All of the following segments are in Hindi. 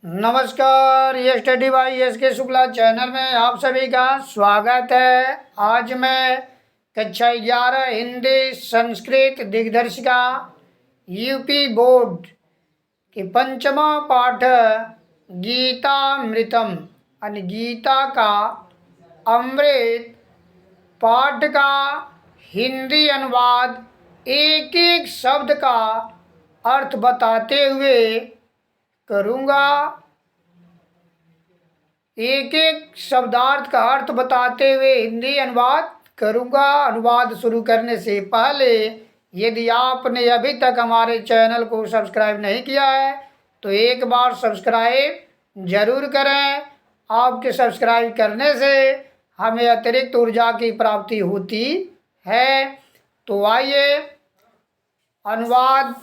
नमस्कार, ये study bye SK. Shukla channel में आप सभी का स्वागत है। आज मैं कक्षा 11 हिंदी संस्कृत दिग्दर्शिका यूपी बोर्ड की पंचमा पाठ गीतामृतम यानी गीता का अमृत पाठ का हिंदी अनुवाद एक एक शब्द का अर्थ बताते हुए करूँगा। एक एक शब्दार्थ का अर्थ बताते हुए हिंदी अनुवाद करूँगा। अनुवाद शुरू करने से पहले यदि आपने अभी तक हमारे चैनल को सब्सक्राइब नहीं किया है तो एक बार सब्सक्राइब ज़रूर करें। आपके सब्सक्राइब करने से हमें अतिरिक्त ऊर्जा की प्राप्ति होती है। तो आइए अनुवाद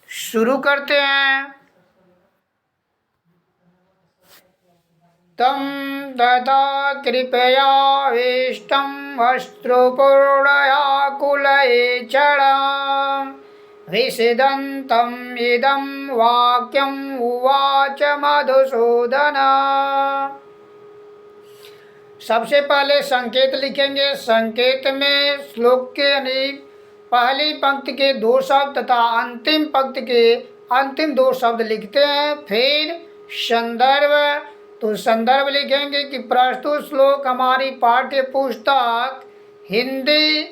शुरू करते हैं। तं तथा कृपयावेष्टं वस्त्रोपूर्णयाकुलैक्षणं विषदन्तम् इदं वाक्यम् उवाच मधुसूदन। सबसे पहले संकेत लिखेंगे। संकेत में श्लोक के पहली पंक्ति के 2 शब्द तथा अंतिम पंक्ति के अंतिम 2 शब्द लिखते हैं। फिर संदर्भ, तो संदर्भ लिखेंगे कि प्रस्तुत श्लोक हमारी पाठ्य पुस्तक हिंदी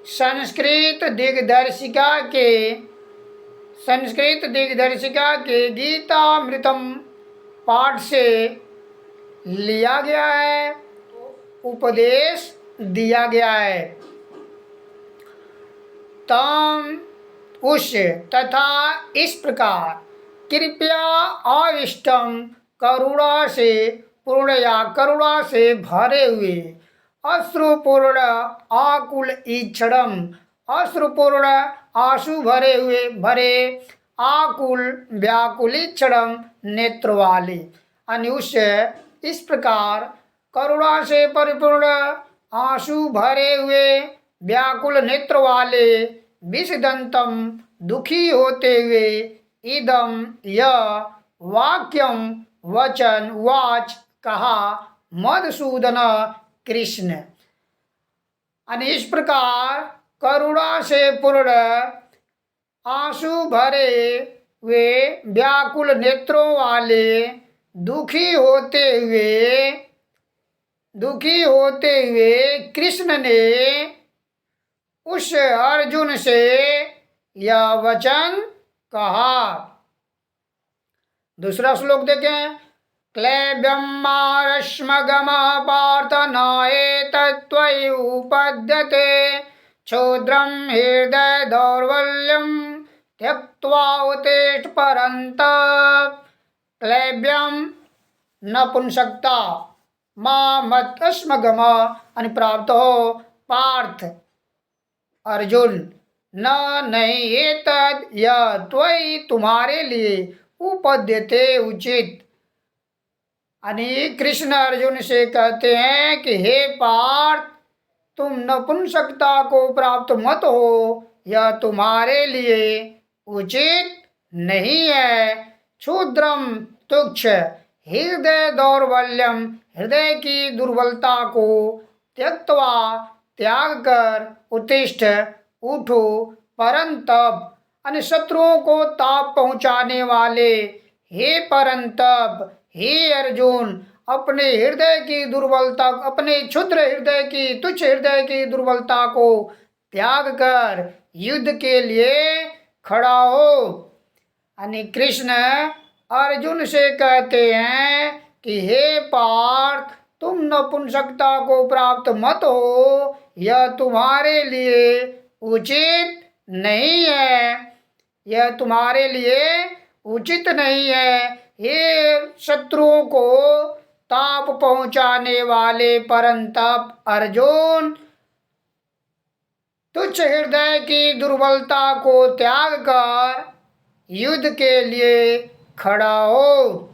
संस्कृत दिग्दर्शिका के गीतामृतम पाठ से लिया गया है, उपदेश दिया गया है। तम उस तथा इस प्रकार कृपया आविष्टम करुणा से पूर्ण या करुणा से भरे हुए अश्रुपूर्ण आकुल ईक्षणम, अश्रुपूर्ण आंसू भरे हुए भरे आकुल व्याकुल ईक्षणम नेत्र वाले। अनुष इस प्रकार करुणा से परिपूर्ण आंसू भरे हुए व्याकुल नेत्र वाले विषदंतम दुखी होते हुए इदम यह वाक्यम वचन वाच कहा मधुसूदन कृष्ण। इस प्रकार करुणा से पूर्ण आंसू भरे वे व्याकुल नेत्रों वाले दुखी होते हुए कृष्ण ने उस अर्जुन से यह वचन कहा। दूसरा श्लोक देखें। क्लैब्यम मारश्मगम पार्थ नाएतत्त्वयि उपद्यते क्षुद्रम हृदय दौर्बल्यम त्यक्त्वा उत्तिष्ठ परन्तप। क्लैब्यम नपुंसकता, मां मत अस्मगम प्राप्त हो पार्थ अर्जुन, न नहीं एतद यह त्वयि तुम्हारे लिए उपद्यते उचित। कृष्ण अर्जुन से कहते हैं कि हे पार्थ, तुम नपुंसकता को प्राप्त मत हो, यह तुम्हारे लिए उचित नहीं है। क्षुद्रम तुच्छ हृदय दौर्बल्यम, हृदय की दुर्बलता को त्यक्त्वा त्याग कर उत्तिष्ठ उठो परंतप, शत्रुओं को ताप पहुँचाने वाले हे परंतप, हे अर्जुन, अपने हृदय की दुर्बलता, अपने क्षुद्र हृदय की तुच्छ हृदय की दुर्बलता को त्याग कर युद्ध के लिए खड़ा हो। कृष्ण अर्जुन से कहते हैं कि हे पार्थ, तुम नपुंसकता को प्राप्त मत हो, यह तुम्हारे लिए उचित नहीं है, यह तुम्हारे लिए उचित नहीं है। हे शत्रुओं को ताप पहुँचाने वाले परंतप अर्जुन, तुच्छ हृदय की दुर्बलता को त्याग कर युद्ध के लिए खड़ा हो।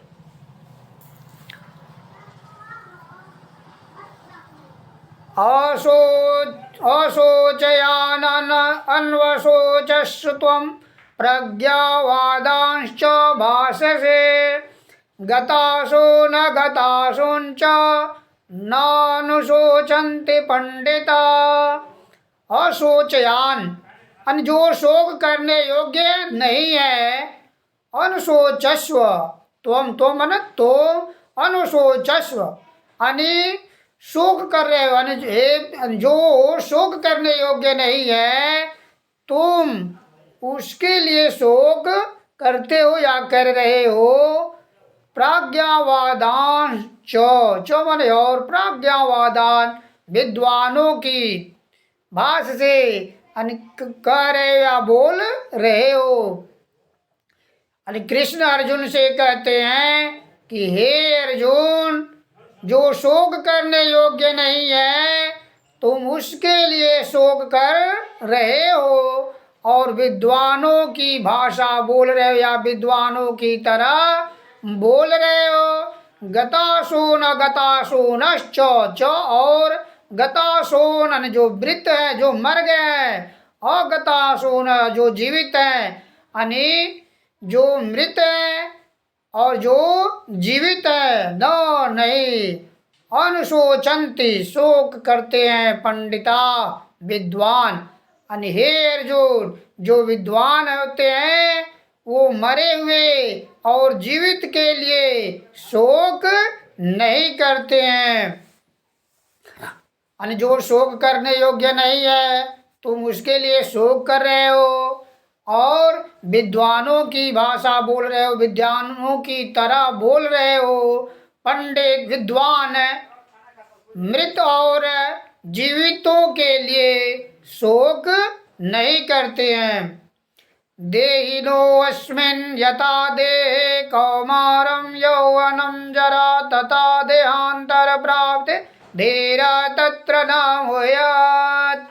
अशोचयानन अन्वशोचस्व त्वं प्रज्ञावादांश्च भाषसे गतासो न गतासोंच नानुशोचन्ति पंडिता। अशोचयान अन जो शोक करने योग्य नहीं है। अनुशोचस्व तो मन तो अनुशोचस्व अनि शोक कर रहे हो, जो शोक करने योग्य नहीं है तुम उसके लिए शोक करते हो या कर रहे हो। प्राज्ञावादान चो मन और प्राज्ञावादान विद्वानों की भाष से कह रहे हो या बोल रहे हो। कृष्ण अर्जुन से कहते हैं कि हे अर्जुन, जो शोक करने योग्य नहीं है तुम उसके लिए शोक कर रहे हो और विद्वानों की भाषा बोल रहे हो या विद्वानों की तरह बोल रहे हो। गतासून गतासूनश्च और गतासून जो मृत है, जो मर गए हैं, अगतासून जो जीवित है, यानी जो मृत है और जो जीवित है न नहीं। अनुशोचंती शोक करते हैं पंडिता विद्वान। हे अर्जुन, जो विद्वान होते हैं वो मरे हुए और जीवित के लिए शोक नहीं करते हैं। जो शोक करने योग्य नहीं है तुम उसके लिए शोक कर रहे हो और विद्वानों की भाषा बोल रहे हो, विद्वानों की तरह बोल रहे हो। पंडित विद्वान मृत और जीवितों के लिए शोक नहीं करते हैं। देहिनो अस्मिन् यथा देहे कौमारं यौवनं जरा तथा देहांतर प्राप्ते धीरा तत्र न भूयात्।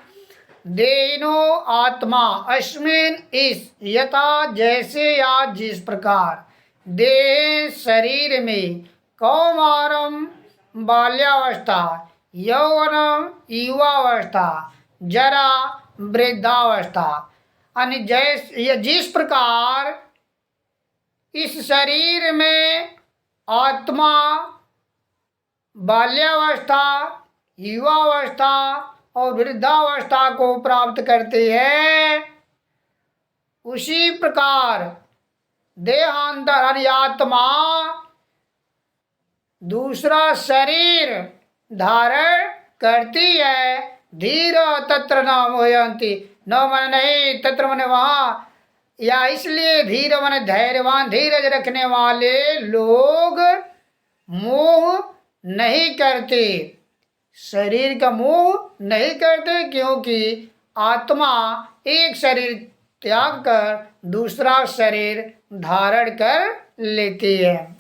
देहिनो आत्मा अस्मिन् इस यथा जैसे या जिस प्रकार, देह शरीर में, कौमारम बाल्यावस्था, यौवनम युवावस्था, जरा वृद्धावस्था, यानी जैसे जिस प्रकार इस शरीर में आत्मा बाल्यावस्था, युवावस्था और वृद्धावस्था को प्राप्त करती है, उसी प्रकार देहांतर यानी आत्मा दूसरा शरीर धारण करती है। धीर तत्र न मोहयन्ति, न मन नहीं, तत्र मन वहाँ, या इसलिए धीर मन धैर्यवान, धीरज रखने वाले लोग मोह नहीं करते, शरीर का मोह नहीं करते, क्योंकि आत्मा एक शरीर त्याग कर दूसरा शरीर धारण कर लेती है।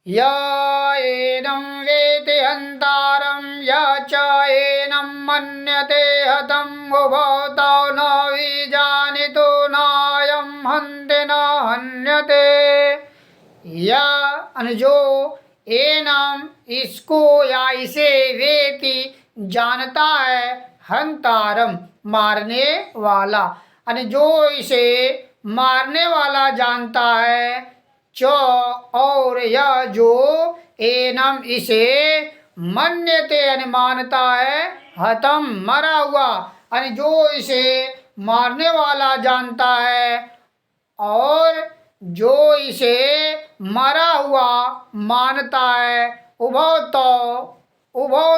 या एनं वेति हन्तारं या च एनं मन्यते हतं उभौ तौ न विजानीतो नायं हन्ति न हन्यते। या जो एनम इसको या इसे वेति जानता है, हंतारम मारने वाला, जो इसे मारने वाला जानता है, च और यह जो एनम इसे मन्यते मानता है, हतम मरा हुआ, जो इसे मारने वाला जानता है और जो इसे मरा हुआ मानता है। उभौ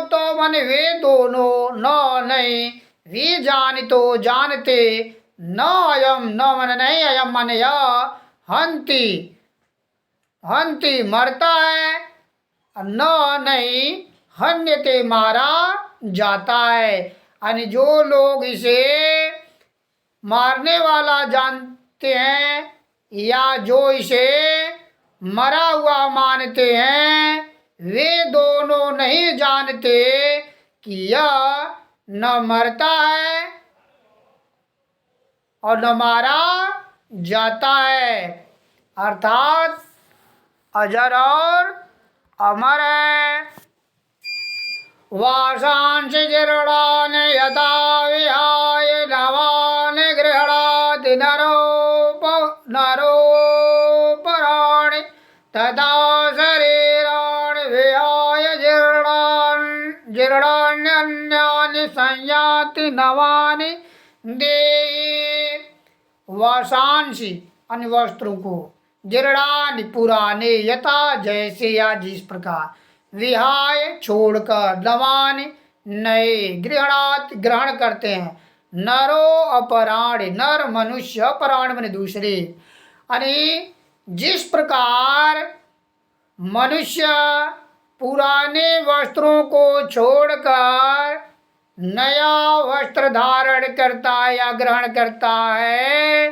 तो मन वे दोनों, न नहीं, वे जानितो जानते, न अयम न मन नहीं, अयम मन यह, हंति हंति मरता है, न नहीं हन्यते मारा जाता है। जो लोग इसे मारने वाला जानते हैं या जो इसे मरा हुआ मानते हैं, वे दोनों नहीं जानते कि यह न मरता है और न मारा जाता है, अर्थात अजर और अमर है। वासांश जीर्णानि यथा विहाय नवानि गृह्णाति नरो नाति नवानि दे। वसांसी अन्य वस्त्रों को, जीर्णानि पुराने यथा जैसे या जिस प्रकार, विहाय छोड़कर, नवानि नए, गृहणात ग्रहण करते हैं, नरो अपराण नर मनुष्य, अपराण माने दूसरे। यानी जिस प्रकार मनुष्य पुराने वस्त्रों को छोड़कर नया वस्त्र धारण करता है या ग्रहण करता है,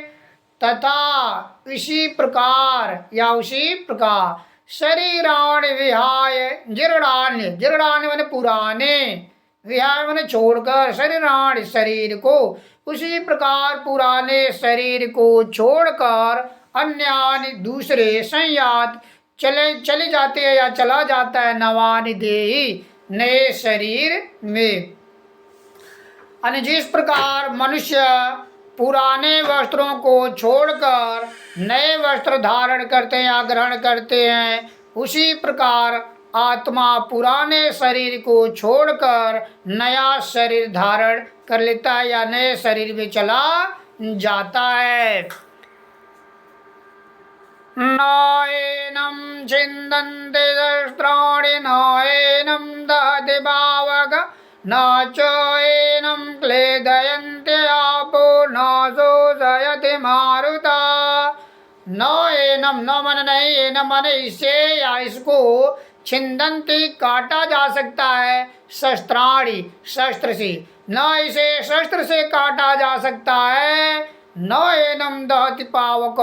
तथा इसी प्रकार या उसी प्रकार शरीराण विहाय जीर्णान्य, जीर्णान्य माने पुराने, विहाय माने छोड़कर, शरीराण शरीर को, उसी प्रकार पुराने शरीर को छोड़कर अन्यानि दूसरे, संयात चले जाते हैं या चला जाता है, नवानि देहि नए शरीर में। यानी जिस प्रकार मनुष्य पुराने वस्त्रों को छोड़कर नए वस्त्र धारण करते हैं या ग्रहण करते हैं, उसी प्रकार आत्मा पुराने शरीर को छोड़कर नया शरीर धारण कर लेता है या नए शरीर में चला जाता है। नैनं छिन्दन्ति शस्त्राणि नैनं दहति पावक न चैनं क्लेदयन्ति आपो न शोषयति मारुता। नैनं न मन नहीं, एनं मन इसे या इसको, छिन्दन्ति काटा जा सकता है, शस्त्राणि शस्त्र से, न इसे शस्त्र से काटा जा सकता है, न एनम दहति पावक,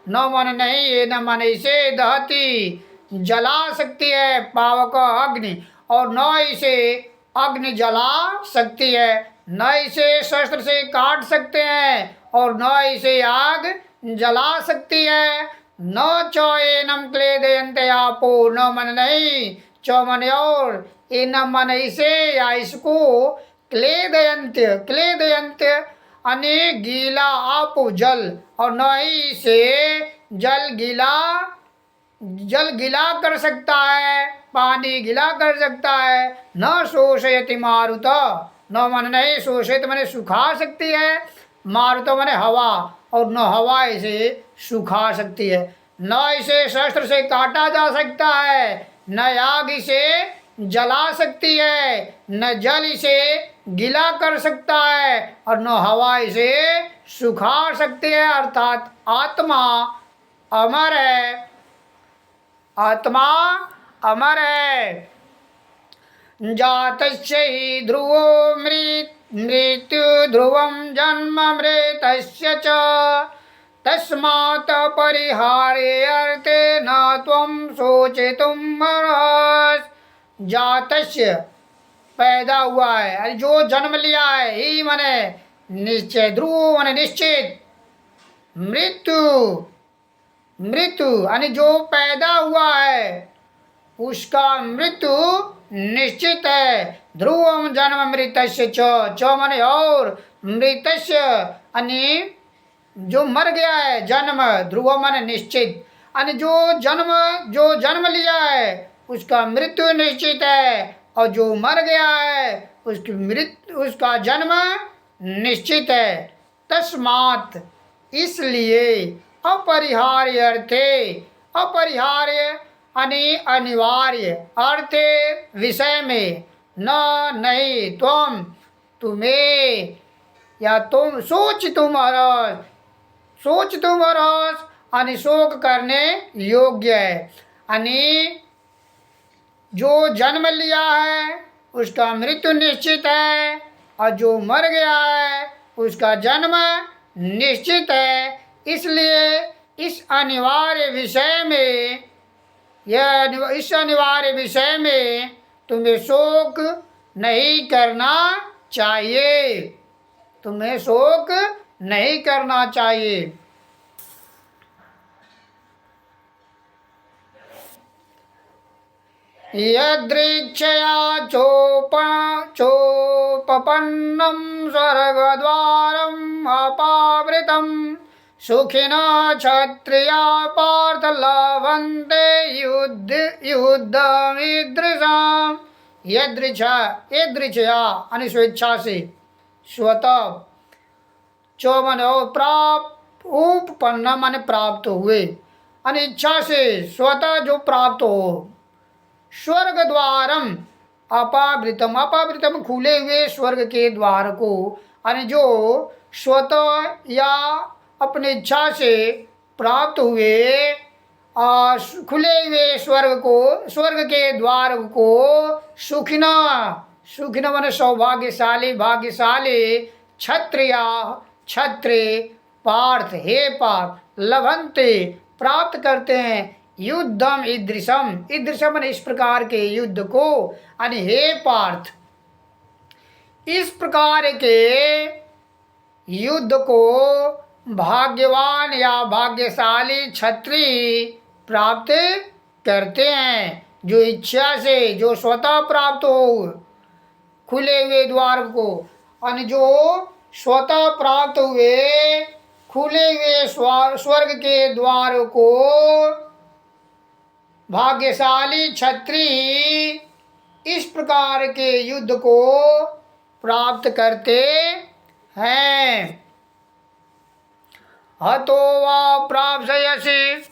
न मन नहीं, एनम मन इसे दहति जला सकती है, पावक अग्नि, और न इसे अग्नि जला सकती है, न इसे शस्त्र से काट सकते हैं और न इसे आग जला सकती है। न चो एनम क्लेदयन्ते आपो, न मन नहीं, चो मन और, एनम मन इसे या इसको, क्लेदयन्ते, क्लेदयन्ते यानी गीला, आपो जल, और न ही से जल गीला कर सकता है, पानी गीला कर सकता है। न शोषयति मारुत, न मन नहीं, शोषित माने सुखा सकती है, मारुत माने हवा, और न हवा इसे सुखा सकती है। न इसे शस्त्र से काटा जा सकता है, न आग इसे जला सकती है, न जल इसे गीला कर सकता है, और न हवा इसे सुखा सकती है। अर्थात आत्मा अमर है, आत्मा अमर है। जातस्य हि ध्रुवो मृत्यु ध्रुवं जन्म मृतस्य च, तस्मात् परिहारे अर्थे न त्वं शोचितुम् अर्हसि। जातस्य पैदा हुआ है, अरे जो जन्म लिया है, ही माने निश्चय, ध्रुव माने निश्चित, मृत्यु, मृत्यु यानी जो पैदा हुआ है उसका मृत्यु निश्चित है। ध्रुवम जन्म मृतस्य च माने और, मृतस्य यानी जो मर गया है, जन्म, ध्रुव माने निश्चित, यानी जो जन्म लिया है उसका मृत्यु निश्चित है, और जो मर गया है उसका जन्म निश्चित है। तस्मात् इसलिए, अपरिहार्य अर्थे, अपरिहार्य यानी अनिवार्य, अर्थे विषय में, न नहीं, त्वम तुम्हें, या तुम तुम हरस, तुम हरस यानी शोक करने योग्य है। यानी जो जन्म लिया है उसका मृत्यु निश्चित है, और जो मर गया है उसका जन्म निश्चित है। इसलिए इस अनिवार्य विषय में, इस अनिवार्य विषय में तुम्हें शोक नहीं करना चाहिए, तुम्हें शोक नहीं करना चाहिए। यदृच्छया चोपपन्नं स्वर्गद्वारम् अपावृतं, सुखिनः क्षत्रिया पार्थ लभन्ते युद्धमीदृशाम्। यदृच्छया यानी स्वेच्छा से, स्वतः, चो माने प्राप्त, उपपन्न माने प्राप्त हुए, अनिच्छा से स्वतः जो प्राप्त हो। स्वर्ग द्वारम अपावृतम, अपावृतम खुले हुए स्वर्ग के द्वार को, यानी जो स्वतः या अपनी इच्छा से प्राप्त हुए खुले हुए स्वर्ग को, स्वर्ग के द्वार को सुखिना, सुखिना माने सौभाग्यशाली, भाग्यशाली, क्षत्रिया, क्षत्रिय, पार्थ, हे पार्थ, लभंते प्राप्त करते हैं, युद्धम ईदृशम, ईदृशम माने इस प्रकार के युद्ध को, यानी हे पार्थ इस प्रकार के युद्ध को भाग्यवान या भाग्यशाली क्षत्रिय प्राप्त करते हैं, जो इच्छा से, जो स्वतः प्राप्त हो खुले हुए द्वार को, और जो स्वतः प्राप्त हुए खुले हुए स्वर्ग के द्वार को भाग्यशाली क्षत्रिय इस प्रकार के युद्ध को प्राप्त करते हैं। हतो वा प्राप्स्यसि,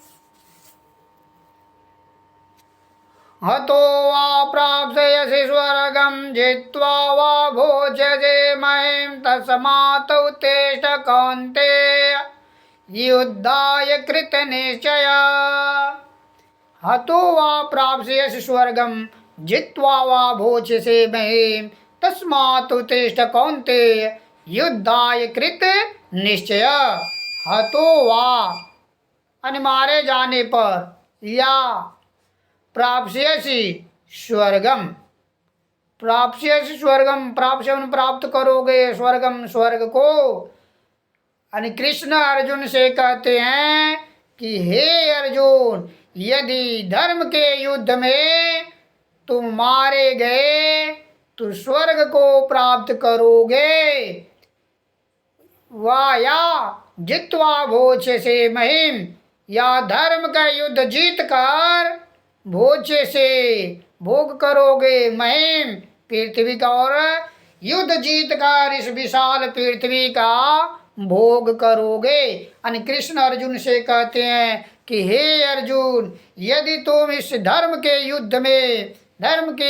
हतो वा प्राप्स्यसि स्वर्गं जित्वा वा भोज्यसे महीं तस्मात् उत्तिष्ठ कौन्तेय युद्धाय कृतनिश्चय। हतो वा प्राप्स्यसि स्वर्गं जित्वा वा भोज्यसे महीं तस्मात् उत्तिष्ठ कौन्तेय युद्धाय कृत निश्चय। हतो वा यानी मारे जाने पर, या प्राप्स्यसि स्वर्गम, प्राप्स्यसि स्वर्गम, प्राप्त करोगे स्वर्गम, स्वर्ग को। यानी कृष्ण अर्जुन से कहते हैं कि हे अर्जुन, यदि धर्म के युद्ध में तुम मारे गए तो स्वर्ग को प्राप्त करोगे, वा या जित्वा भोज्यसे महीं, या धर्म का युद्ध जीत कर भोज्य से भोग करोगे, महीं पृथ्वी का, और युद्ध जीत कर इस विशाल पृथ्वी का भोग करोगे। यानी कृष्ण अर्जुन से कहते हैं कि हे अर्जुन, यदि तुम इस धर्म के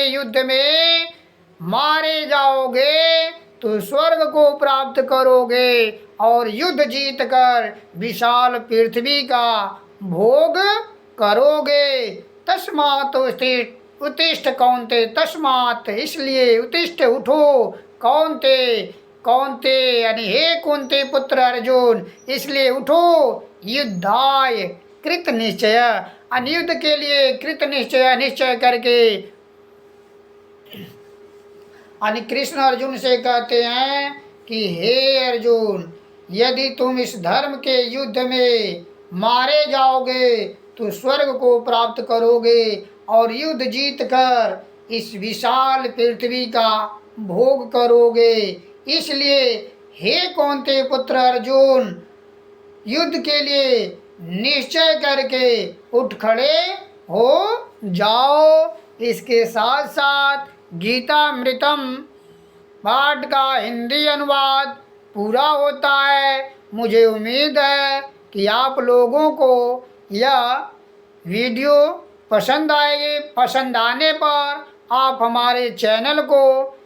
युद्ध में मारे जाओगे तो स्वर्ग को प्राप्त करोगे, और युद्ध जीत कर विशाल पृथ्वी का भोग करोगे। तस्मात् उत्तिष्ठ कौन्ते, तस्मात् इसलिए, उत्तिष्ठ उठो, कौन्ते, कौन्ते यानी हे कुंती पुत्र अर्जुन, इसलिए उठो, युद्धाय कृत निश्चय, युद्ध के लिए कृत निश्चय, निश्चय करके। कृष्ण अर्जुन से कहते हैं कि हे अर्जुन, यदि तुम इस धर्म के युद्ध में मारे जाओगे तो स्वर्ग को प्राप्त करोगे, और युद्ध जीत कर इस विशाल पृथ्वी का भोग करोगे। इसलिए हे कौन्तेय पुत्र अर्जुन, युद्ध के लिए निश्चय करके उठ खड़े हो जाओ। इसके साथ साथ गीतामृतम पाठ का हिंदी अनुवाद पूरा होता है। मुझे उम्मीद है कि आप लोगों को यह वीडियो पसंद आएगी। पसंद आने पर आप हमारे चैनल को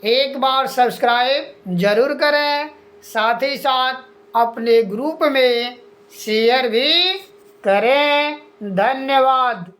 एक बार सब्सक्राइब जरूर करें, साथ ही साथ अपने ग्रुप में शेयर भी करें। धन्यवाद।